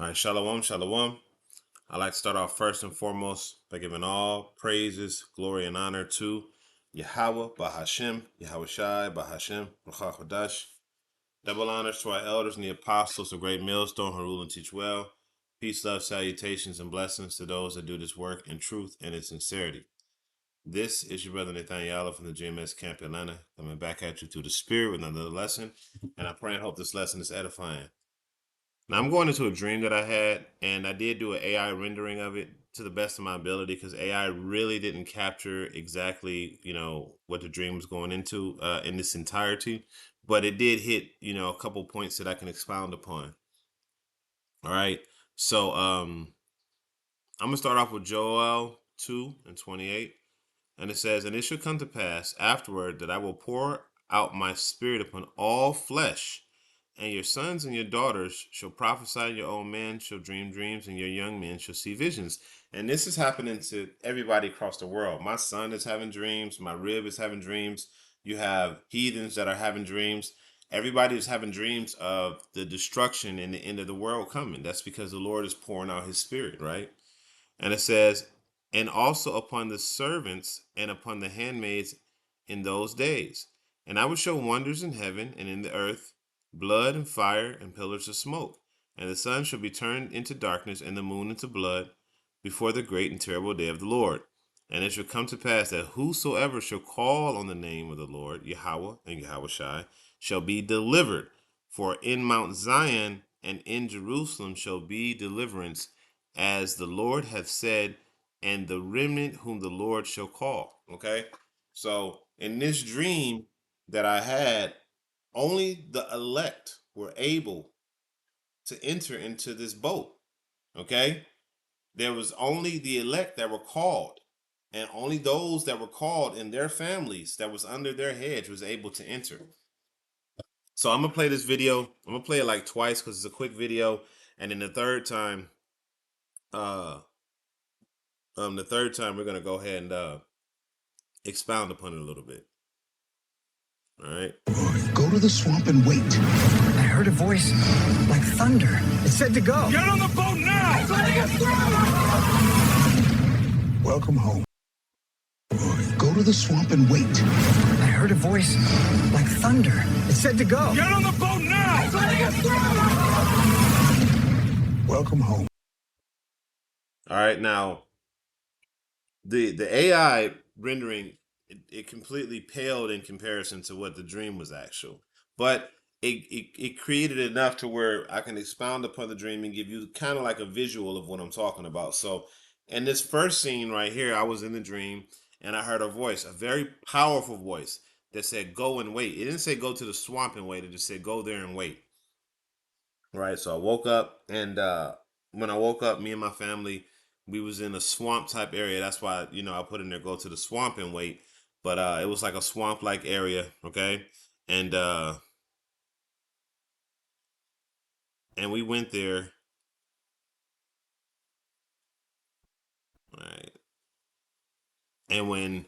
All right, shalom, shalom. I'd like to start off first and foremost by giving all praises, glory, and honor to Yahweh, Bahashem, Yahweh Shai, Bahashem, Ruach HaKodesh. Double honors to our elders and the apostles of Great Millstone who rule and teach well. Peace, love, salutations, and blessings to those that do this work in truth and in sincerity. This is your brother Nathaniel from the GMS Camp Atlanta, coming back at you through the Spirit with another lesson. And I pray and hope this lesson is edifying. Now I'm going into a dream that I had, and I did do an AI rendering of it to the best of my ability because AI really didn't capture exactly, what the dream was going into in this entirety, but it did hit, a couple points that I can expound upon. All right, so I'm gonna start off with Joel 2:28, and it says, "And it shall come to pass afterward that I will pour out my spirit upon all flesh. And your sons and your daughters shall prophesy, and your old men shall dream dreams, and your young men shall see visions." And this is happening to everybody across the world. My son is having dreams. My rib is having dreams. You have heathens that are having dreams. Everybody is having dreams of the destruction and the end of the world coming. That's because the Lord is pouring out his spirit, right? And it says, "And also upon the servants and upon the handmaids in those days. And I will show wonders in heaven and in the earth, blood and fire and pillars of smoke. And the sun shall be turned into darkness and the moon into blood before the great and terrible day of the Lord. And it shall come to pass that whosoever shall call on the name of the Lord, Yahweh and Yahweh Shai, shall be delivered. For in Mount Zion and in Jerusalem shall be deliverance, as the Lord hath said, and the remnant whom the Lord shall call." Okay? So in this dream that I had, only the elect were able to enter into this boat. Okay? There was only the elect that were called, and only those that were called and their families that was under their hedge was able to enter. So I'm gonna play this video. I'm gonna play it like twice because it's a quick video, and then the third time, we're gonna go ahead and expound upon it a little bit. All right. Go to the swamp and wait. I heard a voice like thunder. It said to go. Get on the boat now! Welcome home. Go to the swamp and wait. I heard a voice like thunder. It said to go. Get on the boat now! Welcome home. All right. Now, the AI rendering, it completely paled in comparison to what the dream was actual, but it created enough to where I can expound upon the dream and give you kind of like a visual of what I'm talking about. So in this first scene right here, I was in the dream and I heard a voice, a very powerful voice that said, "Go and wait." It didn't say go to the swamp and wait. It just said, "Go there and wait." Right. So I woke up, and when I woke up, me and my family, we was in a swamp type area. That's why, I put in there, "Go to the swamp and wait." But it was like a swamp like area, okay? And and we went there, right? And when,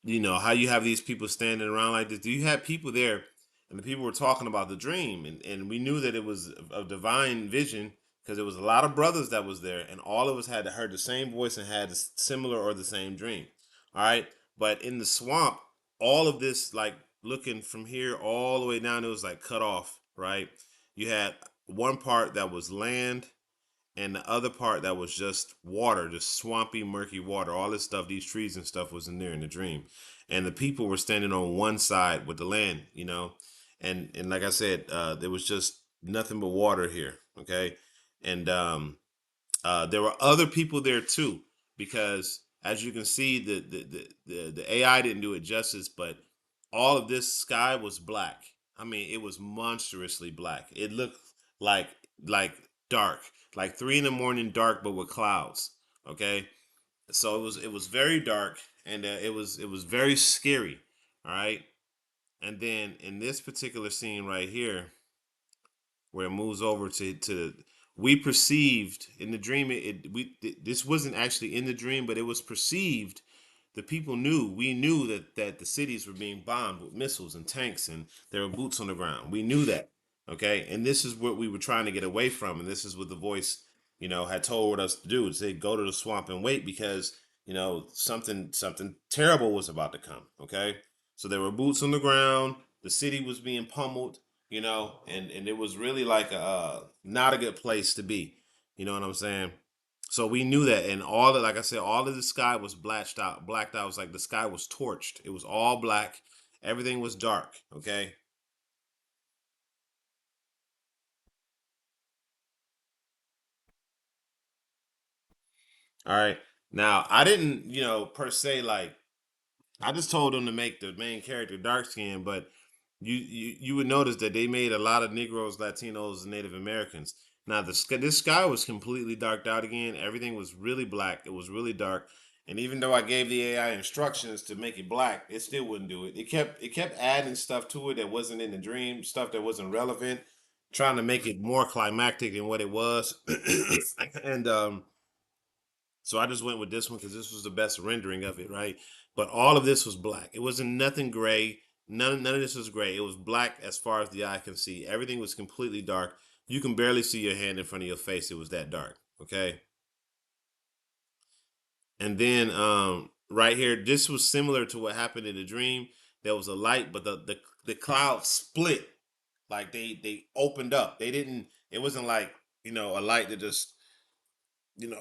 how you have these people standing around like this, do you have people there, and the people were talking about the dream, and we knew that it was a divine vision because there was a lot of brothers that was there, and all of us had heard the same voice and had a similar or the same dream. All right. But in the swamp, all of this, like looking from here all the way down, it was like cut off, right? You had one part that was land, and the other part that was just water, just swampy, murky water. All this stuff, these trees and stuff, was in there in the dream, and the people were standing on one side with the land, and like I said, there was just nothing but water here, okay, and there were other people there too, because as you can see, the AI didn't do it justice, but all of this sky was black. I mean, it was monstrously black. It looked like like dark, like 3 in the morning dark, but with clouds. Okay, so it was very dark, and it was very scary. All right, and then in this particular scene right here, where it moves over to we perceived in the dream, this wasn't actually in the dream, but it was perceived. The people knew, we knew that the cities were being bombed with missiles and tanks, and there were boots on the ground. We knew that. Okay, and this is what we were trying to get away from, and this is what the voice, had told us to do. To say, go to the swamp and wait because something terrible was about to come. Okay, so there were boots on the ground. The city was being pummeled. And it was really like not a good place to be. You know what I'm saying? So we knew that, and like I said, all of the sky was blacked out. Blacked out. It was like the sky was torched. It was all black. Everything was dark. Okay. All right. Now I didn't, per se like I just told them to make the main character dark skinned, but you would notice that they made a lot of Negroes, Latinos, and Native Americans. Now this sky was completely darked out again. Everything was really black. It was really dark. And even though I gave the AI instructions to make it black, it still wouldn't do it. It kept adding stuff to it that wasn't in the dream, stuff that wasn't relevant, trying to make it more climactic than what it was. And so I just went with this one because this was the best rendering of it, right? But all of this was black. It wasn't nothing gray. None of this was gray. It was black as far as the eye can see. Everything was completely dark. You can barely see your hand in front of your face. It was that dark. Okay. And then right here, this was similar to what happened in the dream. There was a light, but the clouds split. Like they opened up. It wasn't like, a light that just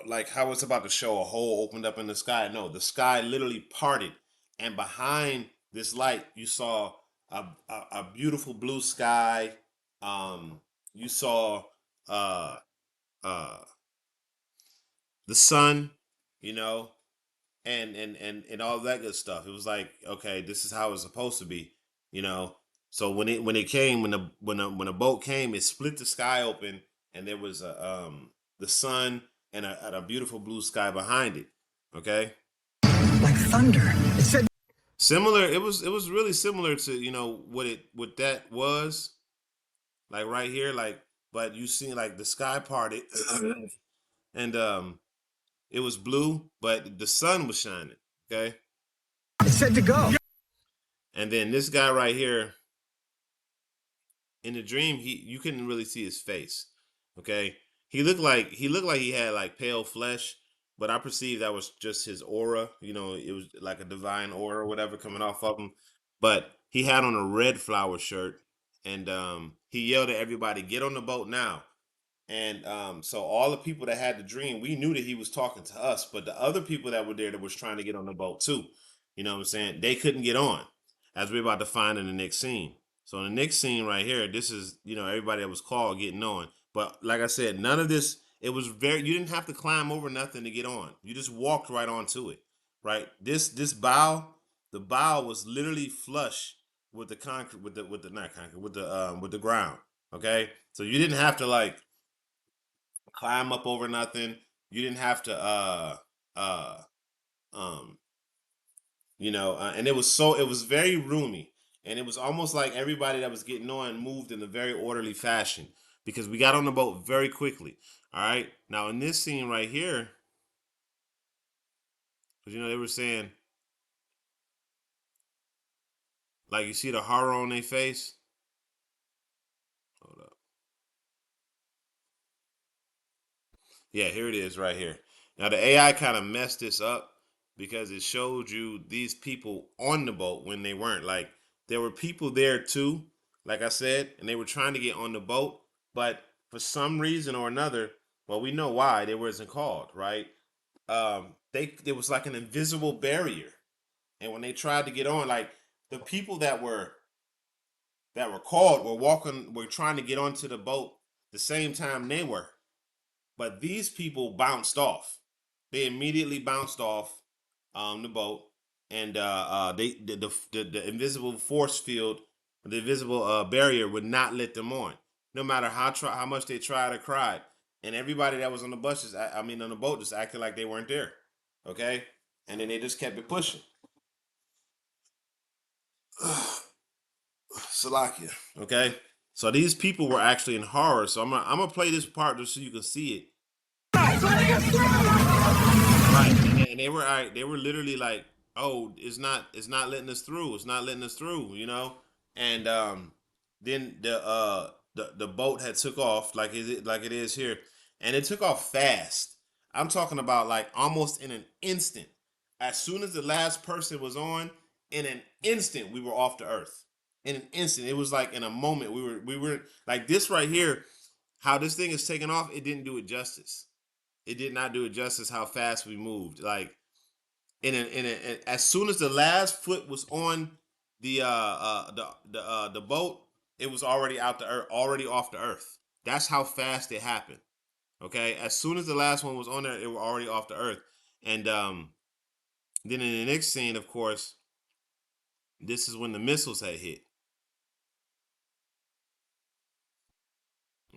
like how it's about to show a hole opened up in the sky. No, the sky literally parted, and behind this light, you saw a beautiful blue sky. You saw uh, uh, the sun, you know, and all that good stuff. It was like, okay, this is how it's supposed to be, you know. So when it came when the boat came, it split the sky open, and there was the sun and a beautiful blue sky behind it. Okay, Like thunder. It said similar. It was really similar to what that was like right here, like, but you see like the sky parted, and it was blue, but the sun was shining. Okay, it said to go. and then this guy right here in the dream, you couldn't really see his face. Okay, he looked like he had like pale flesh, but I perceived that was just his aura. It was like a divine aura or whatever coming off of him. But he had on a red flower shirt, and he yelled at everybody, "Get on the boat now!" And so all the people that had the dream, we knew that he was talking to us, but the other people that were there that was trying to get on the boat too, you know what I'm saying? They couldn't get on, as we're about to find in the next scene. So in the next scene right here, this is, everybody that was called getting on. But like I said, none of this, it was you didn't have to climb over nothing to get on. You just walked right onto it, right? This bow, the bow was literally flush with the concrete, with the not concrete, with the ground. Okay. So you didn't have to like climb up over nothing. You didn't have to uh um and it was very roomy, and it was almost like everybody that was getting on moved in a very orderly fashion because we got on the boat very quickly. All right. Now in this scene right here, because they were saying like you see the horror on their face. Hold up. Yeah, here it is right here. Now the AI kind of messed this up because it showed you these people on the boat when they weren't. Like there were people there too, like I said, and they were trying to get on the boat, but for some reason or another, well, we know why they wasn't called, right? They There was like an invisible barrier, and when they tried to get on, like the people that were called were trying to get onto the boat the same time they were. But these people bounced off. They immediately bounced off the boat, and the invisible force field, the invisible barrier would not let them on, no matter how much they tried or cried. And everybody that was on the buses, I mean on the boat, just acted like they weren't there. Okay, and then they just kept it pushing. Salakia. Okay, so these people were actually in horror. So I'm gonna play this part just so you can see it. Right, and they were all right, they were literally like, "Oh, it's not letting us through. It's not letting us through," And then the boat had took off like it is here, and it took off fast. I'm talking about like almost in an instant. As soon as the last person was on, in an instant we were off the earth. In an instant, it was like in a moment we were like this right here. How this thing is taking off, it didn't do it justice. It did not do it justice how fast we moved. Like as soon as the last foot was on the boat, it was already out the earth, already off the earth. That's how fast it happened. Okay, as soon as the last one was on there, it were already off the earth. And then in the next scene, of course, this is when the missiles had hit.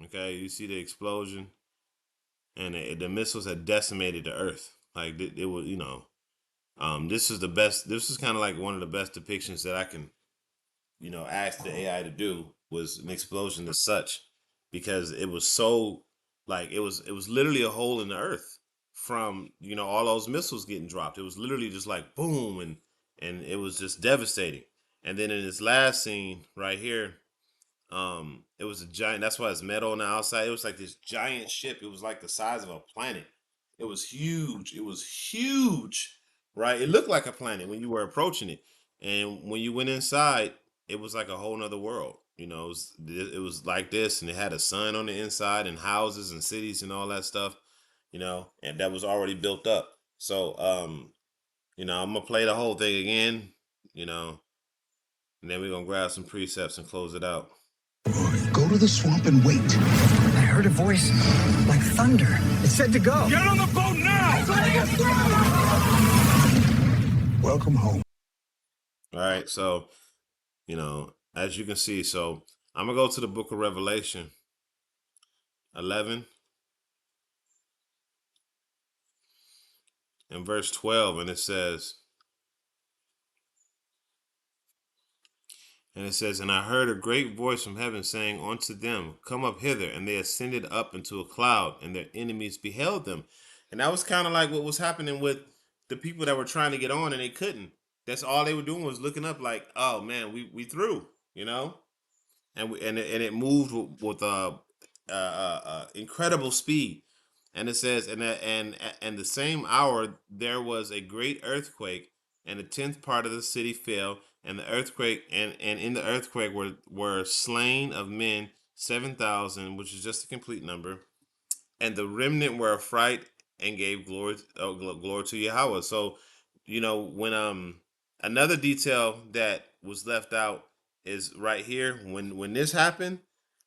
Okay, you see the explosion, and the missiles had decimated the earth. Like it was, this is the best. This is kind of like one of the best depictions that I can, ask the AI to do, was an explosion as such, because it was so, like, it was literally a hole in the earth from, all those missiles getting dropped. It was literally just like boom, and it was just devastating. And then in this last scene right here, it was a giant, that's why it's metal on the outside. It was like this giant ship. It was like the size of a planet. It was huge. It was huge, right? It looked like a planet when you were approaching it. And when you went inside, it was like a whole nother world. It was like this, and it had a sun on the inside, and houses and cities and all that stuff, and that was already built up. So, I'm gonna play the whole thing again, you know, and then we're gonna grab some precepts and close it out. Go to the swamp and wait. I heard a voice like thunder. It said to go. Get on the boat now! Welcome home. All right, so as you can see, so I'm gonna go to the book of Revelation 11 and verse 12, and it says, and I heard a great voice from heaven saying unto them, come up hither. And they ascended up into a cloud, and their enemies beheld them. And that was kind of like what was happening with the people that were trying to get on and they couldn't. That's all they were doing, was looking up like, oh man, we through, and it moved with incredible speed. And it says, and the same hour there was a great earthquake, and the 10th part of the city fell, and the earthquake, and in the earthquake were slain of men 7,000, which is just a complete number, and the remnant were affright and gave glory to Yahweh. So, when another detail that was left out is right here. When this happened,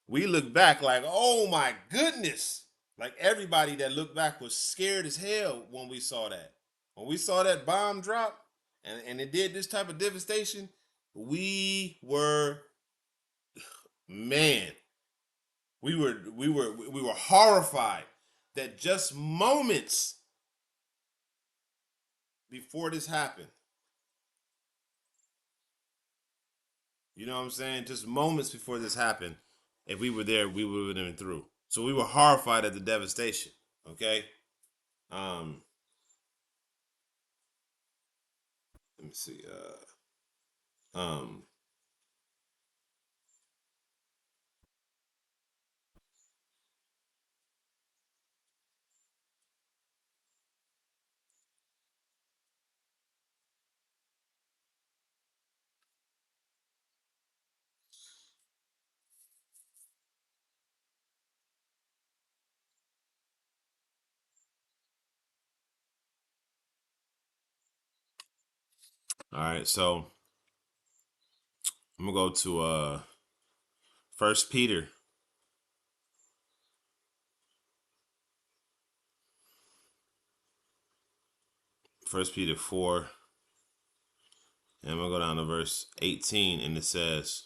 we look back like, oh my goodness. Like everybody that looked back was scared as hell when we saw that. When we saw that bomb drop and it did this type of devastation, we were, man, we were horrified that just moments before this happened, you know what I'm saying? Just moments before this happened, if we were there, we would have been through. So we were horrified at the devastation. Okay. Let me see. Um, all right. So I'm gonna go to First Peter. First Peter 4. And I'm gonna go down to verse 18, and it says,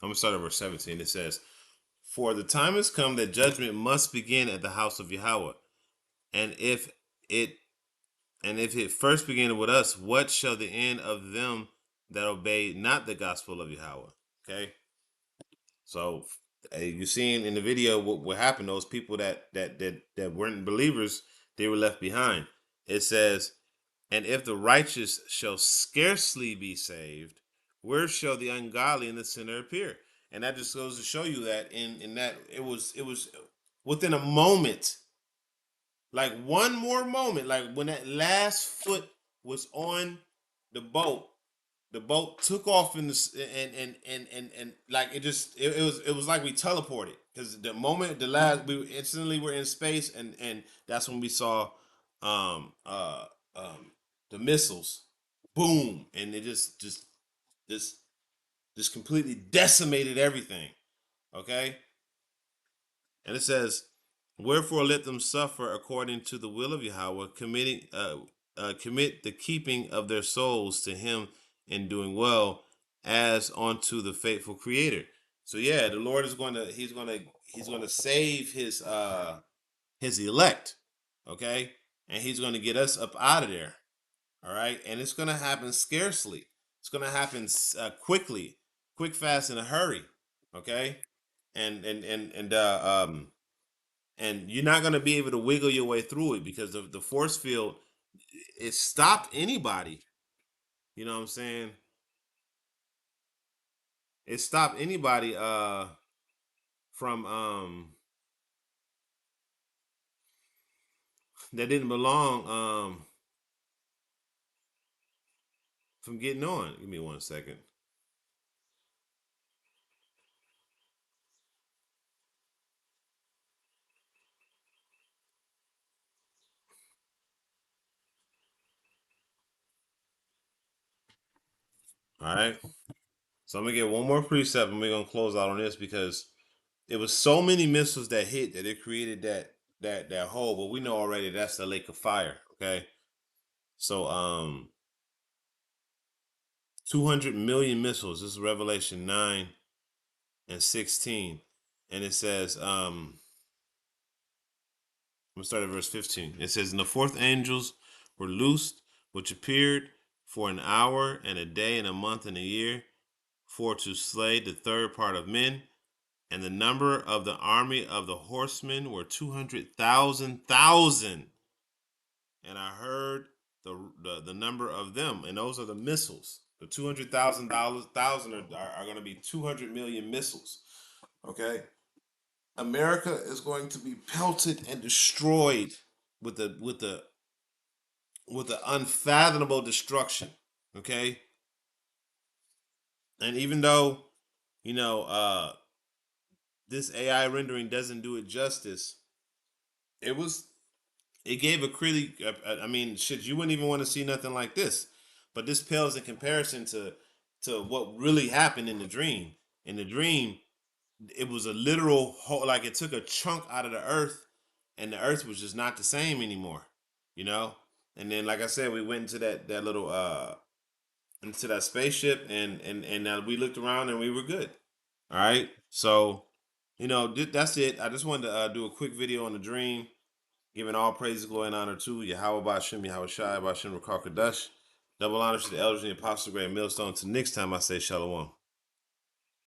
I'm gonna start at verse 17. It says, for the time has come that judgment must begin at the house of Yahweh. And if it first began with us, what shall the end of them that obey not the gospel of Yahweh? Okay. So you seen in the video what happened. Those people that weren't believers, they were left behind. It says, And if the righteous shall scarcely be saved, where shall the ungodly and the sinner appear? And that just goes to show you that in that it was within a moment, like one more moment, like when that last foot was on the boat took off in the and like it was like we teleported, because the moment the last we instantly were in space, and that's when we saw um uh um the missiles boom, and it just just completely decimated everything. Okay. And it says, wherefore let them suffer according to the will of Yahweh, commit the keeping of their souls to him in doing well, as unto the faithful creator. So yeah, the Lord is he's going to save his elect. Okay. And he's going to get us up out of there. All right. And it's going to happen scarcely. It's going to happen quickly, quick, fast, in a hurry. Okay. And you're not going to be able to wiggle your way through it, because the force field, it stopped anybody. You know what I'm saying? It stopped anybody from that didn't belong from getting on. Give me 1 second. All right. So I'm gonna get one more precept, and we're gonna close out on this, because it was so many missiles that hit that it created that hole. But we know already that's the lake of fire. Okay. So 200 million missiles. This is Revelation 9 and 16. And it says, I'm gonna start at verse 15. It says, and the fourth angels were loosed, which appeared for an hour and a day and a month and a year, for to slay the third part of men. And the number of the army of the horsemen were 200,000. And I heard the number of them, and those are the missiles. The 200,000 are going to be 200 million missiles. Okay. America is going to be pelted and destroyed with the unfathomable destruction. Okay. And even though, you know, this AI rendering doesn't do it justice, it gave a pretty, I mean, shit, you wouldn't even want to see nothing like this. But this pales in comparison to what really happened in the dream. In the dream, it was a literal whole, like it took a chunk out of the earth, and the earth was just not the same anymore, you know. And then, like I said, we went into that little into that spaceship, and we looked around and we were good. All right, so you know that's it. I just wanted to do a quick video on the dream, giving all praises, glory, and honor to Yahweh Bashem, Yahweh Shai, Bashem Rakar Kadash. Double honors to the elders and the apostles, great millstone. Till next time, I say shalom.